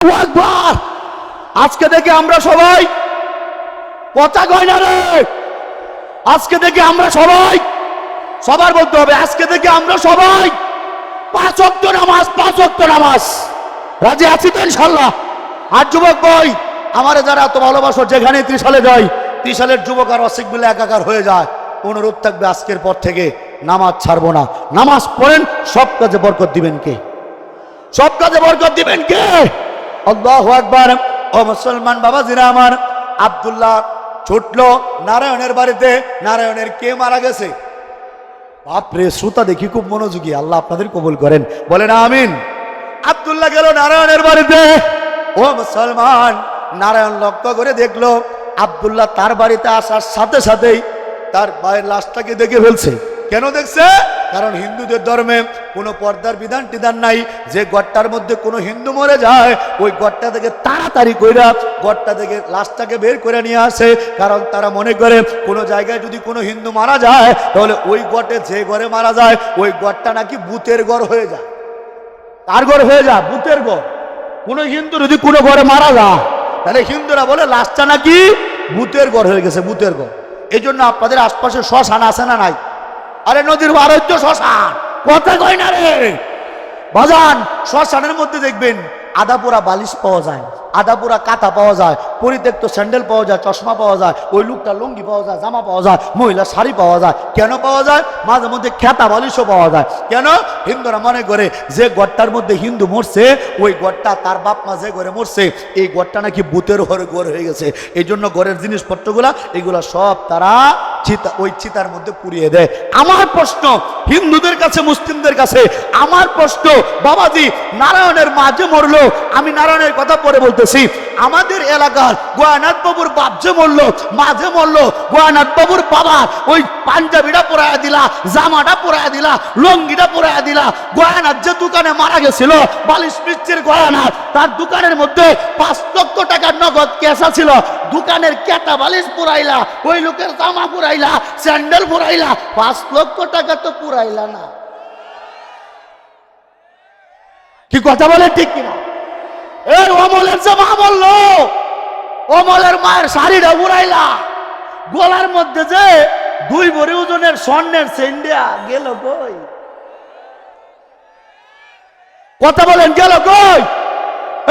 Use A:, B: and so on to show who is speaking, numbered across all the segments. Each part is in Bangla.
A: আকবার। আজকে থেকে আমরা সবাই পচা গয়না রে। আজকে থেকে আমরা সবাই, সবার বলতে হবে, আজকে থেকে আমরা সবাই 5 ওয়াক্ত নামাজ, 5 ওয়াক্ত নামাজ। রাজি আছি তো ইনশাল্লাহ? আর যুবক ভাই আমারে যারা এত ভালোবাসো, যেখানে ত্রিশালে যাই, ত্রিশালের যুবক আর অসিক মিলে একাকার হয়ে যায়, অনুরোধ থাকবে আজকের পর থেকে নামাজ ছাড়বো না। নামাজ পড়েন, সব কাজে বরকত দিবেন কে? সব কাজে বরকত দিবেন কে? আল্লাহু আকবার। ও মুসলমান বাবাজিরা আমার, আব্দুল্লাহ ছুটলো নারায়ণের বাড়িতে। নারায়ণের কে মারা গেছে? বাপরে, শ্রোতা দেখি খুব মনোযোগী, আল্লাহ আপনাদের কবুল করেন, বলেন আমিন। আব্দুল্লাহ গেল নারায়ণের বাড়িতে। ও মুসলমান, নারায়ণ লক্ষ্য করে দেখলো আব্দুল্লাহ তার বাড়িতে আসার সাথে সাথেই তার ভাইয়ের লাশটাকে দেখে ফেলছে। কেন দেখছে? কারণ হিন্দুদের ধর্মে কোনো পর্দার বিধান টিধান নাই। যে গড়টার মধ্যে কোনো হিন্দু মরে যায়, ওই গড়টা থেকে তাড়াতাড়ি কইরা গড়টা থেকে লাশটাকে বের করে নিয়ে আসে। কারণ তারা মনে করে কোনো জায়গায় যদি কোনো হিন্দু মারা যায়, তাহলে ওই গড়ে, যে ঘরে মারা যায়, ওই গড়টা নাকি ভূতের ঘর হয়ে যায়। কার ঘর হয়ে যায়? ভূতের ঘর। কোনো হিন্দু যদি কোনো ঘরে মারা যায়, তাহলে হিন্দুরা বলে লাশটা নাকি ভূতের ঘর হয়ে গেছে, ভূতের ঘর। এই জন্য আপনাদের আশপাশে শ্মশান আছে না নাই? আরে নদীর বারোদ্য শ্মশান, কথা কয় না রে বাজান। শ্মশানের মধ্যে দেখবেন আধাপোড়া বালিশ পাওয়া যায়, আধাপোড়া কাঁথা পাওয়া যায়, পরিত্যক্ত স্যান্ডেল পাওয়া যায়, চশমা পাওয়া যায়, ওই লোকটা লুঙ্গি পাওয়া যায়, জামা পাওয়া যায়, মহিলা শাড়ি পাওয়া যায়। কেন পাওয়া যায়? মাঝে মধ্যে খেতা বালিশও পাওয়া যায়। কেন? হিন্দুরা মনে করে যে গড়টার মধ্যে হিন্দু মরছে, ওই গড়টা তার বাপ মা যে ঘরে মরছে, এই গড়টা নাকি ভূতের ঘর হয়ে গেছে। এই জন্য ঘরের জিনিসপত্রগুলা এগুলা সব তারা ওই চিতার মধ্যে পুড়িয়ে দেয়। আমার প্রশ্ন হিন্দুদের কাছে, মুসলিমদের কাছে আমার প্রশ্ন, বাবাজি নারায়ণের মা যে মরলো, আমি নারায়ণের কথা পরে বলতেছি, আমাদের এলাকার গোয়ানাথ বাবুর বাপ যে মরলো, মা যে মরলো, গোয়ানাথ বাবুর বাবা ওই পাঞ্জাবিটা পরাইয়া দিলা, জামাটা পরাইয়া দিলা, লঙ্গিটা পরাইয়া দিলা। গোয়ানাথ যে দোকানে মারা গেছিল, বালিশ মিস্ত্রির গোয়ানাথ, তার দোকানের মধ্যে 5 লক্ষ টাকার নগদ ক্যাশ ছিল। দোকানের কেটা বালিশ পুরাইলা, ওই লোকের জামা পুরাইলা, স্যান্ডেল পুরাইলা, 5 লক্ষ টাকা তো পুরাইলা না। কি কথা বলে ঠিক কিনা? এই অমলের যে মা বললো, অমলের মায়ের শাড়িটা পুরাইলা, গলার মধ্যে যে 2 ভরি ওজনের স্বর্ণের চেইন দেয়া গেল কই? কথা বলেন, গেল কই?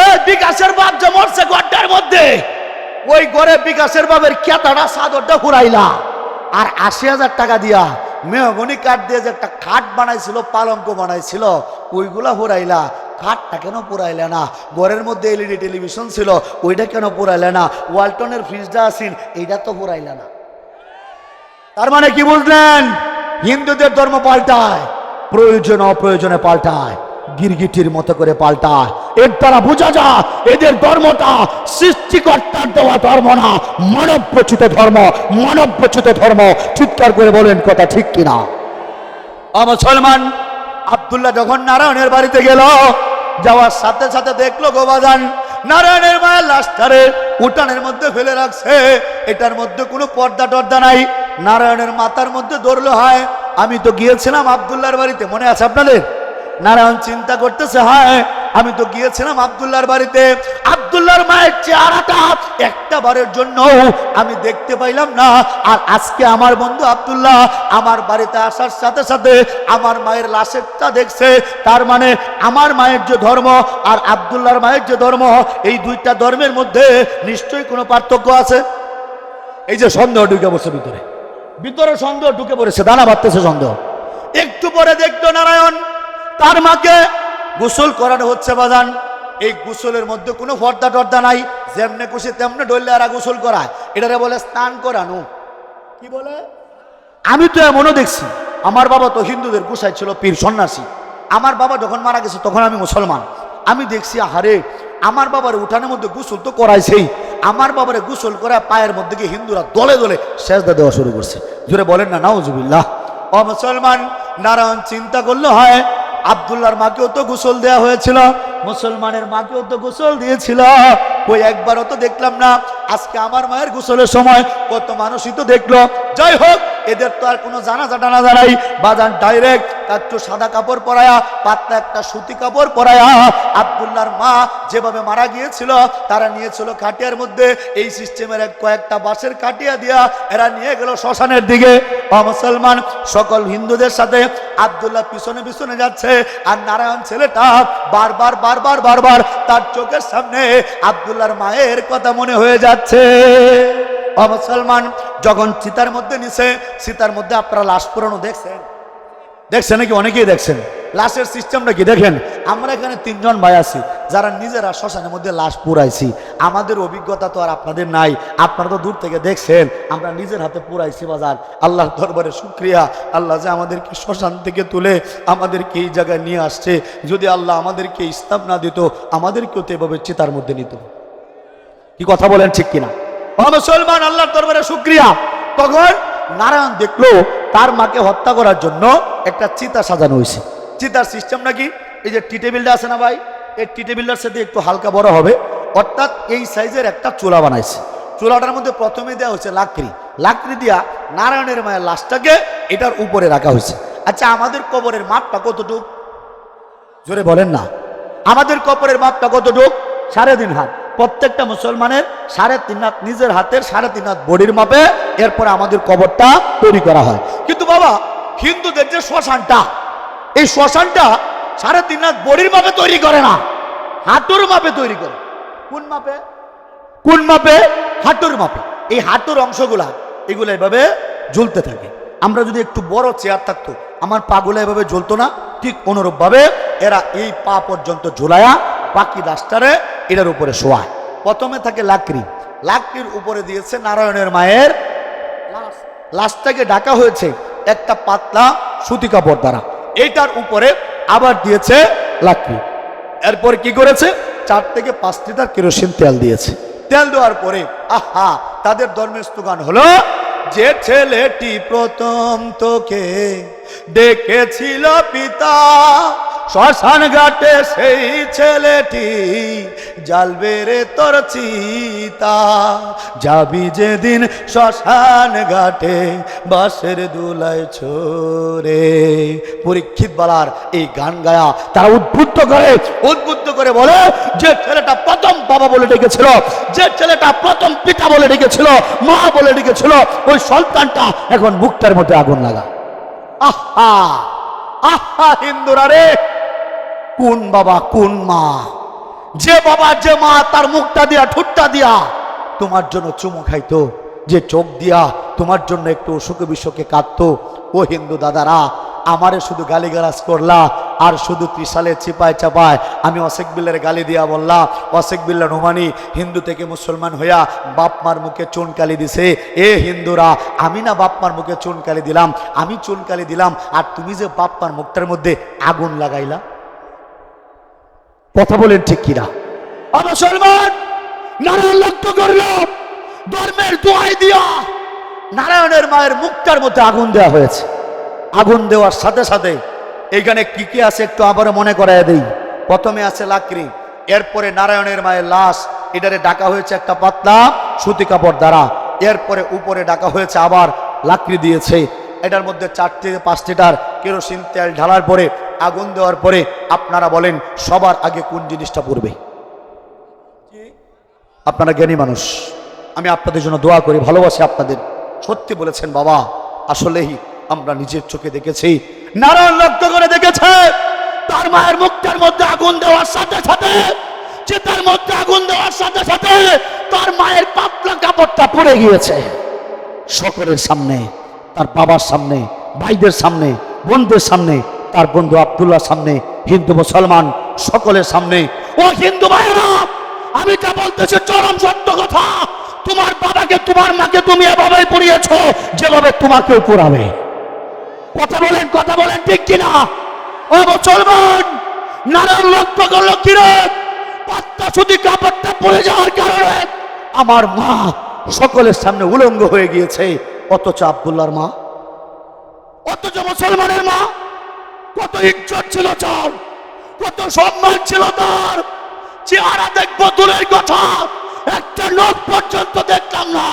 A: এই বিকাশের বাপ যে মরছে গড়টার মধ্যে, ওই ঘরে বিকাশের বাপের কেতাটা চাদরটা পুরাইলা। আর 80,000 টাকা দিয়া মেহগনি কাঠ দিয়ে যে একটা খাট বানাইছিল, পালঙ্ক বানাইছিল, ওইগুলা পুরাইলা। খাটটা কেন পুরাইলে না? ঘরের মধ্যে এলইডি টেলিভিশন ছিল, ওইটা কেন পুরাইলে না? ওয়ালটনের ফ্রিজটা আসিন, এইটা তো পুরাইলে না। তার মানে কি বুঝলেন? হিন্দুদের ধর্ম পাল্টায়, প্রয়োজন অপ্রয়োজনে পাল্টায়, গিরগিটির মতো করে পাল্টায়। এর দ্বারা বোঝা যায় এদের ধর্মটা সৃষ্টিকর্তার দেওয়া ধর্ম না, মানব রচিত ধর্ম, মানব রচিত ধর্ম। চিৎকার করে বলেন কথা ঠিক কিনা? মুসলমান আব্দুল্লাহ যখন নারায়ণের বাড়িতে গেল, যাওয়ার সাথে সাথে দেখলো গোবাজান নারায়ণের মায়ের লাশটারে উঠানের মধ্যে ফেলে রাখছে। এটার মধ্যে কোনো পর্দা টর্দা নাই। নারায়ণের মাথার মধ্যে ধরলো, হয় আমি তো গিয়েছিলাম আব্দুল্লাহর বাড়িতে, মনে আছে আপনাদের? নারায়ণ চিন্তা করতেছে, হয় আমি তো গিয়েছিলাম আব্দুল্লাহর বাড়িতে, আব্দুল্লাহর মায়ের চেহারাটা একটা বারের জন্য আমি দেখতে পাইলাম না। আর আজকে আমার বন্ধু আব্দুল্লাহ আমার বাড়িতে আসার সাথে সাথে আমার মায়ের লাশেরটা দেখছে। তার মানে আমার মায়ের যে ধর্ম আর আব্দুল্লাহর মায়ের যে ধর্ম, এই দুইটা ধর্মের মধ্যে নিশ্চয়ই কোনো পার্থক্য আছে। এই যে সন্দেহ ঢুকে পড়ছে ভিতরে, ভিতরে সন্দেহ ঢুকে পড়েছে, দানা বাঁধতেছে সন্দেহ। একটু পরে দেখতো নারায়ণ তার মাকে গোসল করানো হচ্ছে বাজান। এই গোসলের মধ্যে কোনো পর্দা টর্দা নাই, যেমনে খুশি তেমনে ডললে আর গোসল করায়, এটারে বলে স্নান করানো। কি বলে? আমি তো এমনও দেখছি, আমার বাবা তো হিন্দুদের গোসাই ছিল, পীর সন্ন্যাসী। আমার বাবা যখন মারা গেছে তখন আমি মুসলমান। আমি দেখছি, আহারে আমার বাবার উঠানের মধ্যে গোসল তো করাইছেই, আমার বাবারে গোসল করা পায়ের মধ্যে গিয়ে হিন্দুরা দলে দলে সেজদা দেওয়া শুরু করছে। জোরে বলেন না নাউজুবিল্লাহ। ও মুসলমান, নারায়ণ চিন্তা করলো, হয় আব্দুল্লাহর মাকেও তো গোসল দেওয়া হয়েছিল, মুসলমানের মাকেও তো গোসল দিয়েছিল, ওই একবারও তো দেখলাম না। আজকে আমার মায়ের গোসলের সময় কত মানুষই তো দেখলো। যাই হোক, এদের তো আর কোনো জানাজা টানাজা নাই বাজান, ডাইরেক্ট একটু সাদা কাপড় পরায়া, পাতলা একটা সুতি কাপড় পরায়া আব্দুল্লাহর মা যেভাবে মারা গিয়েছিল তারা নিয়েছিল খাটিয়ার মধ্যে এই সিস্টেমের কয়েকটা বাঁশের খাটিয়া দিয়া এরা নিয়ে গেল শ্মশানের দিকে। মুসলমান সকল হিন্দুদের সাথে আব্দুল্লাহ পিছনে পিছনে যাচ্ছে, আর নারায়ণ ছেলেটা বারবার বারবার বারবার তার চোখের সামনে আব্দুল্লাহর মায়ের কথা মনে হয়ে যাচ্ছে। মুসলমান যখন চিতার মধ্যে নিছে, চিতার মধ্যে আপনারা লাশ পুরানো দেখছেন নাকি? অনেকেই দেখছেন। লাশের সিস্টেমটা কি দেখেন? আমরা এখানে 3 জন ভাই আছি যারা নিজেরা শ্মশানের মধ্যে লাশ পুরাইছি। আমাদের অভিজ্ঞতা তো আর আপনাদের নাই, আপনারা তো দূর থেকে দেখছেন, আমরা নিজের হাতে পুরাইছি বাজার। আল্লাহর দরবারে শুকরিয়া, আল্লাহ যে আমাদেরকে শ্মশান থেকে তুলে আমাদেরকে এই জায়গায় নিয়ে আসছে। যদি আল্লাহ আমাদেরকে ইসলাম না দিত, আমাদেরকেও তো এভাবে চিতার মধ্যে নিত। কি কথা বলেন, ঠিক কিনা? মুসলমান, আল্লাহর দরবারে শুকরিয়া। তখন নারায়ণ দেখলো তার মাকে হত্যা করার জন্য একটা চিতা সাজানো হয়েছে। চিতার সিস্টেম নাকি এই যে টি টেবিলটা আছে না ভাই, এই টি টেবিলটার সাথে একটু হালকা বড় হবে, অর্থাৎ এই সাইজের একটা চুলা বানাইছে। চুলাটার মধ্যে প্রথমে দেওয়া হয়েছে লাকড়ি দিয়া নারায়ণের মায়ের লাশটাকে এটার উপরে রাখা হয়েছে। আচ্ছা, আমাদের কবরের মাপটা কতটুক? জোরে বলেন না। আমাদের কবরের মাপটা কতটুক? 3.5 হাত। প্রত্যেকটা মুসলমানের 3.5 হাত নিজের হাতের 3.5 হাত বডির মাপে এরপরে আমাদের কবরটা তৈরি করা হয়। কিন্তু বাবা, হিন্দুদের যে শ্মশানটা, এই শ্মশানটা 3.5 হাত বডির মাপে তৈরি করে না, হাঁটুর মাপে তৈরি করে। কোন মাপে? কোন মাপে? হাঁটুর মাপে। এই হাঁটুর অংশগুলা এগুলো এভাবে ঝুলতে থাকে। আমরা যদি একটু বড় চেয়ার থাকতো, আমার পাগুলো এভাবে ঝুলতো না? ঠিক অনুরূপ ভাবে এরা এই পা পর্যন্ত ঝুলায়া বাকি লাশটারে এটার উপরে শোয়ায়। প্রথমে থাকে লাকড়ির উপরে দিয়েছে নারায়ণের মায়ের লাশটাকে ঢাকা হয়েছে একটা পাতলা সুতি কাপড় দ্বারা, এইটার উপরে আবার দিয়েছে লাকড়ি। এরপর কি করেছে? 4 থেকে 5 লিটার কেরোসিন তেল দিয়েছে। তেল দেওয়ার পরে আহা, তাদের ধর্মের স্লোগান হলো, যে ছেলেটি প্রথম তোকে ডেকেছিল পিতা, শ্মশান ঘাটে সেই ছেলেটি জ্বালবে রে তোর চিতা, যাবি যেদিন শ্মশান ঘাটে বাঁশের দুলায় ছোরে। পরীক্ষিত বালার এই গান গায়া তারা উদ্বুদ্ধ করে বলে, যে ছেলেটা প্রথম বাবা বলে ডেকেছিল, যে ছেলেটা প্রথম পিতা বলে ডেকেছিল, মা বলে ডেকেছিল, ওই সন্তানটা এখন মুখটার মধ্যে আগুন লাগা। আহা আহা হিন্দুরা রে, কোন বাবা কোন মা, যে বাবা যে মা তার মুখটা দিয়া ঠোঁটটা দিয়া তোমার জন্য চুমু খাইতো, যে চোখ দিয়া তোমার জন্য একটু অসুখে বিসুখে কাঁদতো। ও হিন্দু দাদারা, আমারে শুধু গালিগালাজ করলা, আর শুধু ত্রিশালে চিপায় চাপায় আমি অশেখ বিল্লার গালি দিয়া বললাম, অশেখ বিল্লা নোমানি হিন্দু থেকে মুসলমান হইয়া বাপ মার মুখে চুনকালি দিছে। এ হিন্দুরা, আমি না বাপ মার মুখে চুনকালি দিলাম, আমি চুনকালি দিলাম, আর তুমি যে বাপ মার মুখটার মধ্যে আগুন লাগাইলা। কথা বলেন ঠিক কিনা? মুসলমান, নারায়ণ লক্ষ্য করল, ধর্মের দোয়াই দিয়া নারায়ণের মায়ের মুখটার মধ্যে আগুন দেওয়া হয়েছে। আগুন দেওয়ার সাথে সাথে এইখানে কি কি আছে একটু আবারও মনে করায় দেই। প্রথমে আছে লাকড়ি, এরপরে নারায়ণের মায়ের লাশ, এটারে ঢাকা হয়েছে একটা পাতলা সুতি কাপড় দ্বারা, এরপরে উপরে ঢাকা হয়েছে আবার লাকড়ি দিয়েছে। এটার মধ্যে 4 থেকে 5 লিটার কেরোসিন তেল ঢালার পরে আগুন দেওয়ার পরে আপনারা বলেন সবার আগে কোন জিনিসটা পড়বে? আপনারা জ্ঞানী মানুষ, আমি আপনাদের জন্য দোয়া করি, ভালোবাসি আপনাদের। সত্যি বলেছেন বাবা, আসলেই আমরা নিজের চোখে দেখেছি, নারায়ণ লক্ষ্য করে দেখেছে, তার মায়ের মুখটার মধ্যে আগুন দেওয়ার সাথে সাথে, চিতার মধ্যে আগুন দেওয়ার সাথে সাথে তার মায়ের পাতলা কাপড়টা পড়ে গিয়েছে। সকলের সামনে, তার বাবার সামনে, ভাইদের সামনে, বোনদের সামনে, তার বন্ধু আব্দুল্লাহ সামনে, হিন্দু মুসলমান সকলের সামনে। ও হিন্দু ভাইরা, আমি যা বলতেছি চরম সত্য কথা। তোমার বাবাকে তোমার মাকে তুমি এভাবে পড়িয়েছ যেভাবে তোমাকেও পড়াবে। কথা বলেন ঠিক কিনা? ও মুসলমান, নারায়ণ লক্ষ্য করলো কিরে, পাত্তা শুধু কাপড়টা পড়ে যাওয়ার কারণে আমার মা সকলের সামনে উলঙ্গ হয়ে গিয়েছে। অথচ আব্দুল্লাহর মা, অথচ মুসলমানের মা, কত ইজ্জত ছিল তার, কত সম্মান ছিল তার, চেহারা দেখবো দূরের কথা, একটা লোক পর্যন্ত দেখলাম না।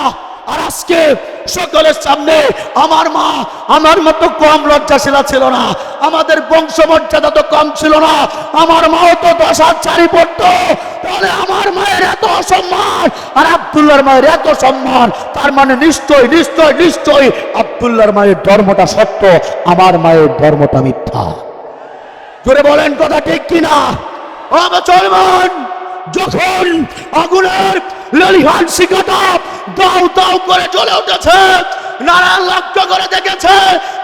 A: আর আজকে আজকে সকলের সামনে আমার মা আমার মতো কম লজ্জাশীলা ছিল না, আমাদের বংশমর্যাদা তো কম ছিল না, আমার মাও তো 10 হাত শাড়ি পরতো, তাহলে আমার মায়ের এত অসম্মান আর আব্দুল্লাহর মায়ের এত সম্মান, তার মানে নিশ্চয় নিশ্চয় নিশ্চয় আব্দুল্লাহর মায়ের ধর্মটা সত্য, আমার মায়ের ধর্মটা মিথ্যা। জোরে বলেন কথা ঠিক কিনা? ও মুসলমান, যখন আগুনের লেলিহান শিখাটা দাউ দাউ করে জ্বলে উঠেছে, নারায়ণ লক্ষ্য করে দেখেছে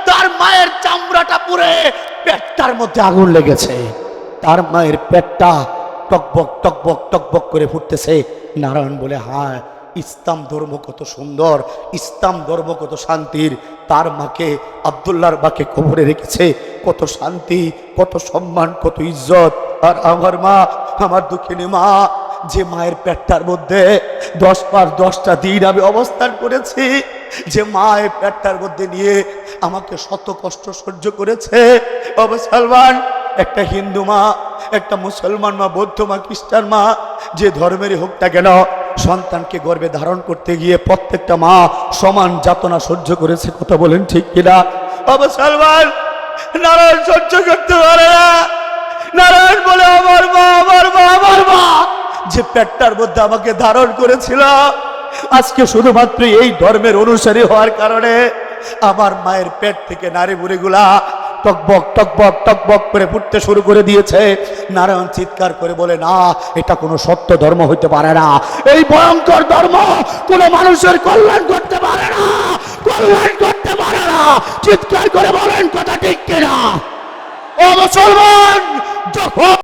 A: তার মায়ের চামড়াটা পুড়ে পেটটার মধ্যে আগুন লেগেছে, তার মায়ের পেটটা টকবক টকবক টকবক করে ফুটতেছে। নারায়ণ বলে, হ্যাঁ, ইসলাম ধর্ম কত সুন্দর, ইসলাম ধর্ম কত শান্তির, তার মাকে আব্দুল্লাহর মাকে কবরে রেখেছে, কত শান্তি, কত সম্মান, কত ইজ্জত। আর আমার মা, আমার দুঃখিনী মা, যে মায়ের পেটটার মধ্যে 10 মাস 10টা দিন আমি অবস্থান করেছি, যে মায়ের পেটটার মধ্যে নিয়ে আমাকে শত কষ্ট সহ্য করেছে। ও মুসলমান, একটা হিন্দু মা, একটা মুসলমান মা, বৌদ্ধ মা, খ্রিস্টান মা, যে ধর্মেরই হোক না কেন, সন্তানকে গর্ভে ধারণ করতে গিয়ে প্রত্যেকটা মা সমান যাতনা সহ্য করেছে। কথা বলেন ঠিক কিনা? ও মুসলমান, নারায়ণ সহ্য করতে পারে না। নারায়ণ বলে, আমার মা, আমার মা, আমার মা, যে পেটটার মধ্যে আমাকে ধারণ করেছিল, আজকে শুধুমাত্র এই ধর্মের অনুসারী হওয়ার কারণে আমার মায়ের পেট থেকে নারী বুড়িগুলা টকবক টকবক টকবক করে ফুটতে শুরু করে দিয়েছে। নারায়ণ চিৎকার করে বলে, না, এটা কোনো সত্য ধর্ম হইতে পারে না, এই ভয়ঙ্কর ধর্ম কোনো মানুষের কল্যাণ করতে পারে না, কল্যাণ করতে পারে না। চিৎকার করে বলেন কথা ঠিক কিনা? ও মুসলমান, যখন